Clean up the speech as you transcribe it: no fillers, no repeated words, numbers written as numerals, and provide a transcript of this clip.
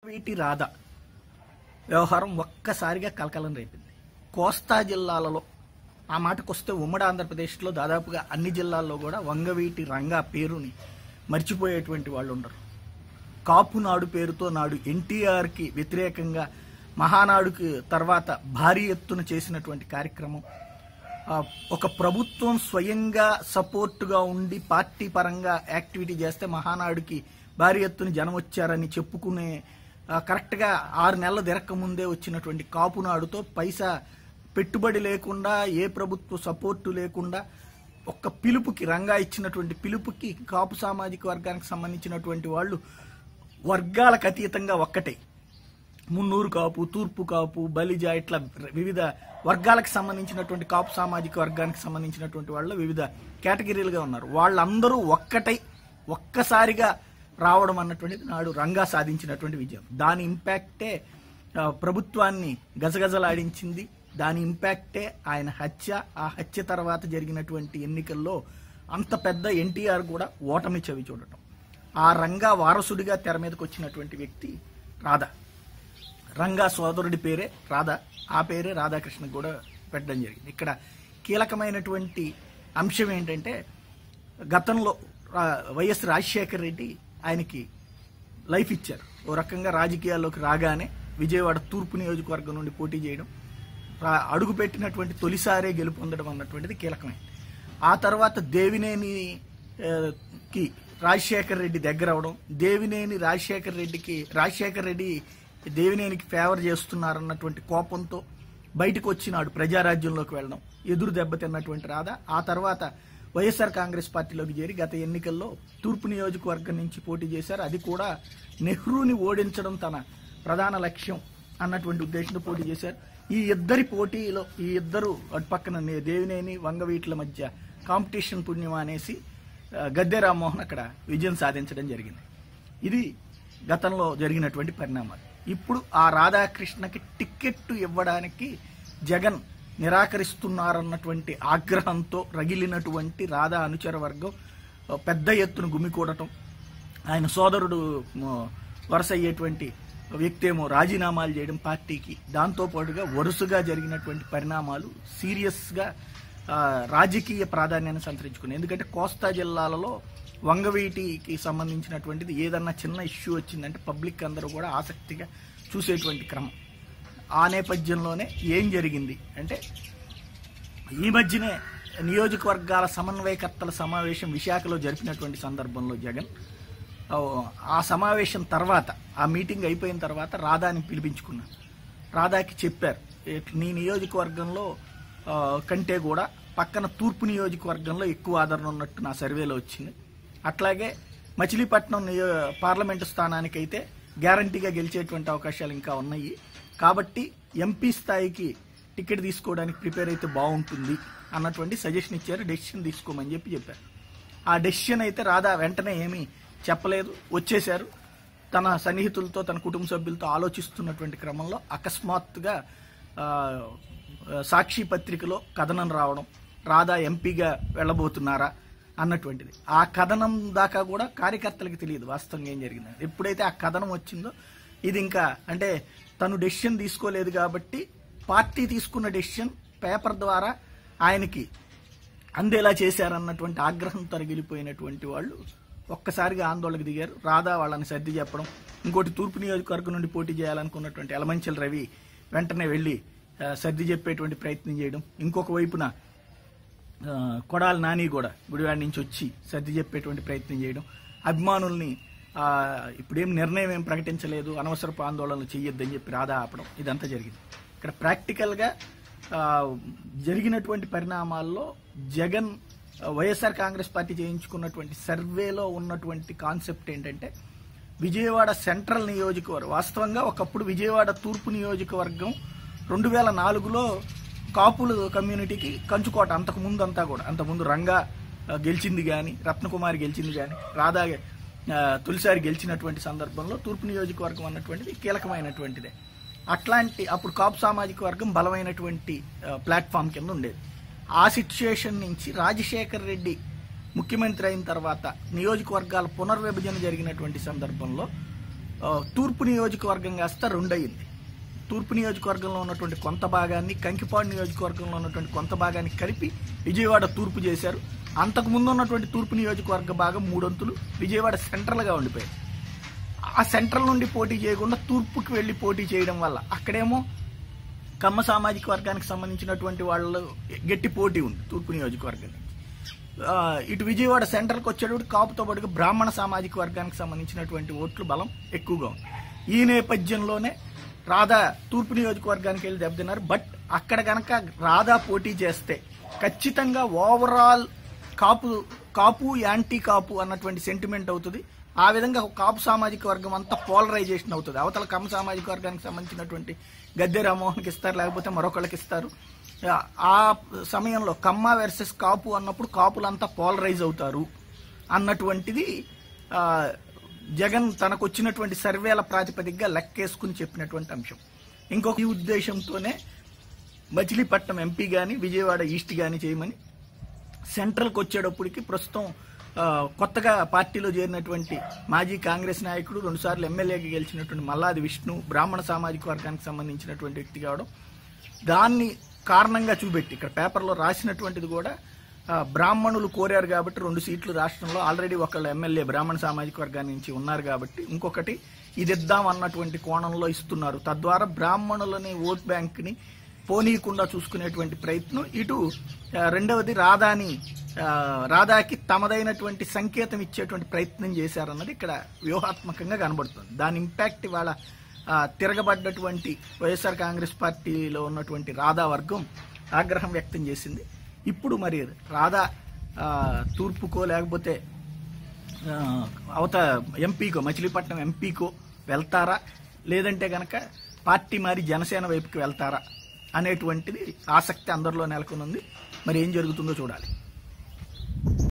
వీటి రాధ వ్యవహారం ఒక్కసారిగా కలకలం రేపింది. కోస్తా జిల్లాలలో ఆ మాటకొస్తే ఉమ్మడి ఆంధ్రప్రదేశ్లో దాదాపుగా అన్ని జిల్లాల్లో కూడా వంగవీటి రంగా పేరుని మర్చిపోయేటువంటి వాళ్ళు ఉండరు. కాపు నాడు పేరుతో నాడు ఎన్టీఆర్కి వ్యతిరేకంగా మహానాడుకి తర్వాత భారీ ఎత్తున చేసినటువంటి కార్యక్రమం, ఒక ప్రభుత్వం స్వయంగా సపోర్టుగా ఉండి పార్టీ పరంగా యాక్టివిటీ చేస్తే మహానాడుకి భారీ ఎత్తున జనం వచ్చారని చెప్పుకునే కరెక్ట్గా 6 నెలల తిరక్క ముందే వచ్చినటువంటి కాపునాడుతో పైసా పెట్టుబడి లేకుండా, ఏ ప్రభుత్వ సపోర్టు లేకుండా ఒక్క పిలుపుకి, రంగా ఇచ్చినటువంటి పిలుపుకి కాపు సామాజిక వర్గానికి సంబంధించినటువంటి వాళ్ళు వర్గాలకు అతీతంగా ఒక్కటే, మున్నూరు కాపు, తూర్పు కాపు, బలిజ, ఇట్లా వివిధ వర్గాలకు సంబంధించినటువంటి కాపు సామాజిక వర్గానికి సంబంధించినటువంటి వాళ్ళు వివిధ కేటగిరీలుగా ఉన్నారు. వాళ్ళందరూ ఒక్కటై ఒక్కసారిగా రావడం అన్నటువంటిది నాడు రంగా సాధించినటువంటి విజయం. దాని ఇంపాక్టే ప్రభుత్వాన్ని గజగజలాడించింది. దాని ఇంపాక్టే ఆయన హత్య. ఆ హత్య తర్వాత జరిగినటువంటి ఎన్నికల్లో అంత పెద్ద ఎన్టీఆర్ కూడా ఓటమి చవి చూడటం. ఆ రంగా వారసుడిగా తెర మీదకి వచ్చినటువంటి వ్యక్తి రాధా. రంగా సోదరుడి పేరే రాధా. ఆ పేరే రాధాకృష్ణ కూడా పెట్టడం జరిగింది. ఇక్కడ కీలకమైనటువంటి అంశం ఏంటంటే, గతంలో వైఎస్ రాజశేఖర రెడ్డి ఆయనకి లైఫ్ ఇచ్చారు. ఓ రకంగా రాజకీయాల్లోకి రాగానే విజయవాడ తూర్పు నియోజకవర్గం నుండి పోటీ చేయడం, అడుగుపెట్టినటువంటి తొలిసారే గెలుపొందడం అన్నటువంటిది కీలకమైంది. ఆ తర్వాత దేవినేనికి రాజశేఖర రెడ్డి దగ్గర అవడం, రాజశేఖర రెడ్డి దేవినేనికి ఫేవర్ చేస్తున్నారన్నటువంటి కోపంతో బయటకు వచ్చినాడు ప్రజారాజ్యంలోకి వెళ్ళడం, ఎదురు దెబ్బతిన్నటువంటి రాధా ఆ తర్వాత వైఎస్ఆర్ కాంగ్రెస్ పార్టీలోకి చేరి గత ఎన్నికల్లో తూర్పు నియోజకవర్గం నుంచి పోటీ చేశారు. అది కూడా నెహ్రూని ఓడించడం తన ప్రధాన లక్ష్యం అన్నటువంటి ఉద్దేశంతో పోటీ చేశారు. ఈ ఇద్దరి పోటీలో ఈ ఇద్దరు అటుపక్కన దేవినేని వంగవీట్ల మధ్య కాంపిటీషన్ పుణ్యం అనేసి గద్దె రామ్మోహన్ అక్కడ విజయం సాధించడం జరిగింది. ఇది గతంలో జరిగినటువంటి పరిణామాలు. ఇప్పుడు ఆ రాధాకృష్ణకి టికెట్ ఇవ్వడానికి జగన్ నిరాకరిస్తున్నారన్నటువంటి ఆగ్రహంతో రగిలినటువంటి రాధా అనుచర వర్గం పెద్ద ఎత్తున గుమికూడటం, ఆయన సోదరుడు వరుస అయ్యేటువంటి వ్యక్తి ఏమో రాజీనామాలు చేయడం పార్టీకి, దాంతోపాటుగా వరుసగా జరిగినటువంటి పరిణామాలు సీరియస్గా రాజకీయ ప్రాధాన్యాన్ని సంతరించుకున్నాయి. ఎందుకంటే కోస్తా జిల్లాలలో వంగవీటికి సంబంధించినటువంటిది ఏదన్నా చిన్న ఇష్యూ వచ్చిందంటే పబ్లిక్ అందరూ కూడా ఆసక్తిగా చూసేటువంటి క్రమం. ఆ నేపథ్యంలోనే ఏం జరిగింది అంటే, ఈ మధ్యనే నియోజకవర్గాల సమన్వయకర్తల సమావేశం విశాఖలో జరిపినటువంటి సందర్భంలో జగన్ ఆ సమావేశం తర్వాత, ఆ మీటింగ్ అయిపోయిన తర్వాత రాధాని పిలిపించుకున్నారు. రాధాకి చెప్పారు, నీ నియోజకవర్గంలో కంటే కూడా పక్కన తూర్పు నియోజకవర్గంలో ఎక్కువ ఆదరణ ఉన్నట్టు నా సర్వేలో వచ్చింది. అట్లాగే మచిలీపట్నం పార్లమెంటు స్థానానికైతే గ్యారంటీగా గెలిచేటువంటి అవకాశాలు ఇంకా ఉన్నాయి. కాబట్టి ఎంపీ స్థాయికి టికెట్ తీసుకోవడానికి ప్రిపేర్ అయితే బాగుంటుంది అన్నటువంటి సజెషన్ ఇచ్చారు. డెసిషన్ తీసుకోమని చెప్పారు. ఆ డెసిషన్ అయితే రాధా వెంటనే ఏమీ చెప్పలేదు, వచ్చేశారు. తన సన్నిహితులతో, తన కుటుంబ సభ్యులతో ఆలోచిస్తున్నటువంటి క్రమంలో అకస్మాత్తుగా సాక్షి పత్రికలో కథనం రావడం, రాధా ఎంపీగా వెళ్ళబోతున్నారా అన్నటువంటిది. ఆ కథనం దాకా కూడా కార్యకర్తలకు తెలియదు వాస్తవంగా ఏం జరిగింది. ఎప్పుడైతే ఆ కథనం వచ్చిందో, ఇది ఇంకా అంటే తను డెసిషన్ తీసుకోలేదు కాబట్టి పార్టీ తీసుకున్న డెసిషన్ పేపర్ ద్వారా ఆయనకి అందేలా చేశారన్నటువంటి ఆగ్రహం తరగిలిపోయినటువంటి వాళ్ళు ఒక్కసారిగా ఆందోళనకు దిగారు. రాధా వాళ్ళని సర్ది చెప్పడం, ఇంకోటి తూర్పు నియోజకవర్గం నుండి పోటీ చేయాలనుకున్నటువంటి ఎలమంచల రవి వెంటనే వెళ్ళి సర్ది చెప్పేటువంటి ప్రయత్నం చేయడం, ఇంకొక వైపున కొడాలి నాని కూడా గుడివాడ నుంచి వచ్చి సర్ది చెప్పేటువంటి ప్రయత్నం చేయడం, అభిమానుల్ని ఇప్పుడేం నిర్ణయం ఏం ప్రకటించలేదు, అనవసరపు ఆందోళనలు చేయొద్దని చెప్పి రాధా ఆపడం, ఇదంతా జరిగింది. ఇక్కడ ప్రాక్టికల్గా జరిగినటువంటి పరిణామాల్లో జగన్ వైఎస్ఆర్ కాంగ్రెస్ పార్టీ చేయించుకున్నటువంటి సర్వేలో ఉన్నటువంటి కాన్సెప్ట్ ఏంటంటే, విజయవాడ సెంట్రల్ నియోజకవర్గం, వాస్తవంగా ఒకప్పుడు విజయవాడ తూర్పు నియోజకవర్గం 2004లో కాపుల కమ్యూనిటీకి కంచుకోట. అంతకుముందు రంగా గెలిచింది కానీ, రత్నకుమారి గెలిచింది కానీ, రాధా తొలిసారి గెలిచినటువంటి సందర్భంలో తూర్పు నియోజకవర్గం అన్నటువంటిది కీలకమైనటువంటిదే. అప్పుడు కాపు సామాజిక వర్గం బలమైనటువంటి ప్లాట్ఫామ్ కింద ఉండేది. ఆ సిచ్యుయేషన్ నుంచి రాజశేఖర రెడ్డి ముఖ్యమంత్రి అయిన తర్వాత నియోజకవర్గాల పునర్విభజన జరిగినటువంటి సందర్భంలో తూర్పు నియోజకవర్గం కాస్త రెండయింది. తూర్పు నియోజకవర్గంలో ఉన్నటువంటి కొంత భాగాన్ని, కంకిపాడు నియోజకవర్గంలో ఉన్నటువంటి కొంత భాగాన్ని కలిపి విజయవాడ తూర్పు చేశారు. అంతకుముందు ఉన్నటువంటి తూర్పు నియోజకవర్గ భాగం 3 వంతులు విజయవాడ సెంట్రల్గా ఉండిపోయింది. ఆ సెంట్రల్ నుండి పోటీ చేయకుండా తూర్పుకి వెళ్ళి పోటీ చేయడం వల్ల అక్కడేమో కమ్మ సామాజిక వర్గానికి సంబంధించినటువంటి వాళ్ళు గట్టి పోటీ ఉంది తూర్పు నియోజకవర్గం. ఇటు విజయవాడ సెంట్రల్కి వచ్చేటప్పుడు కాపుతో పాటుగా బ్రాహ్మణ సామాజిక వర్గానికి సంబంధించినటువంటి ఓట్లు బలం ఎక్కువగా ఉంది. ఈ నేపథ్యంలోనే రాధా తూర్పు నియోజకవర్గానికి వెళ్ళి దెబ్బతిన్నారు. బట్ అక్కడ కనుక రాధా పోటీ చేస్తే ఖచ్చితంగా ఓవరాల్ కాపు యాంటీ కాపు అన్నటువంటి సెంటిమెంట్ అవుతుంది. ఆ విధంగా కాపు సామాజిక వర్గం అంతా పోలరైజేషన్ అవుతుంది. అవతల కమ్మ సామాజిక వర్గానికి సంబంధించినటువంటి గద్దె రామ్మోహన్కి ఇస్తారు, లేకపోతే మరొకళ్ళకి ఇస్తారు. ఆ సమయంలో కమ్మ వర్సెస్ కాపు అన్నప్పుడు కాపులంతా పోలరైజ్ అవుతారు అన్నటువంటిది జగన్ తనకు వచ్చినటువంటి సర్వేల ప్రాతిపదికగా లెక్కేసుకుని చెప్పినటువంటి అంశం. ఇంకొక ఉద్దేశంతోనే మచిలీపట్నం ఎంపీ కానీ విజయవాడ ఈస్ట్ కానీ చేయమని సెంట్రల్కి వచ్చేటప్పటికి ప్రస్తుతం కొత్తగా పార్టీలో చేరినటువంటి మాజీ కాంగ్రెస్ నాయకుడు 2 సార్లు ఎమ్మెల్యేగా గెలిచినటువంటి మల్లాది విష్ణు బ్రాహ్మణ సామాజిక వర్గానికి సంబంధించినటువంటి వ్యక్తి కావడం, దాన్ని కారణంగా చూపెట్టి ఇక్కడ పేపర్లో రాసినటువంటిది కూడా బ్రాహ్మణులు కోరారు కాబట్టి 2 సీట్లు రాష్ట్రంలో ఆల్రెడీ ఒకళ్ళు ఎమ్మెల్యే బ్రాహ్మణ సామాజిక వర్గాన్ని నుంచి ఉన్నారు కాబట్టి ఇంకొకటి ఇది ఇద్దాం అన్నటువంటి కోణంలో ఇస్తున్నారు. తద్వారా బ్రాహ్మణులని ఓట్ బ్యాంక్ని పోనీయకుండా చూసుకునేటువంటి ప్రయత్నం. ఇటు రెండవది రాధాకి తమదైనటువంటి సంకేతం ఇచ్చేటువంటి ప్రయత్నం చేశారన్నది ఇక్కడ వ్యూహాత్మకంగా కనబడుతుంది. దాని ఇంపాక్ట్ ఇవాళ తిరగబడ్డటువంటి వైఎస్ఆర్ కాంగ్రెస్ పార్టీలో ఉన్నటువంటి రాధా వర్గం ఆగ్రహం వ్యక్తం చేసింది. ఇప్పుడు మరి రాధా తూర్పుకో లేకపోతే ఎంపీకో మచిలీపట్నం ఎంపీకో వెళ్తారా, లేదంటే గనక పార్టీ మారి జనసేన వైపుకి వెళ్తారా అనేటువంటిది ఆసక్తి అందరిలో నెలకొనుంది. మరి ఏం జరుగుతుందో చూడాలి.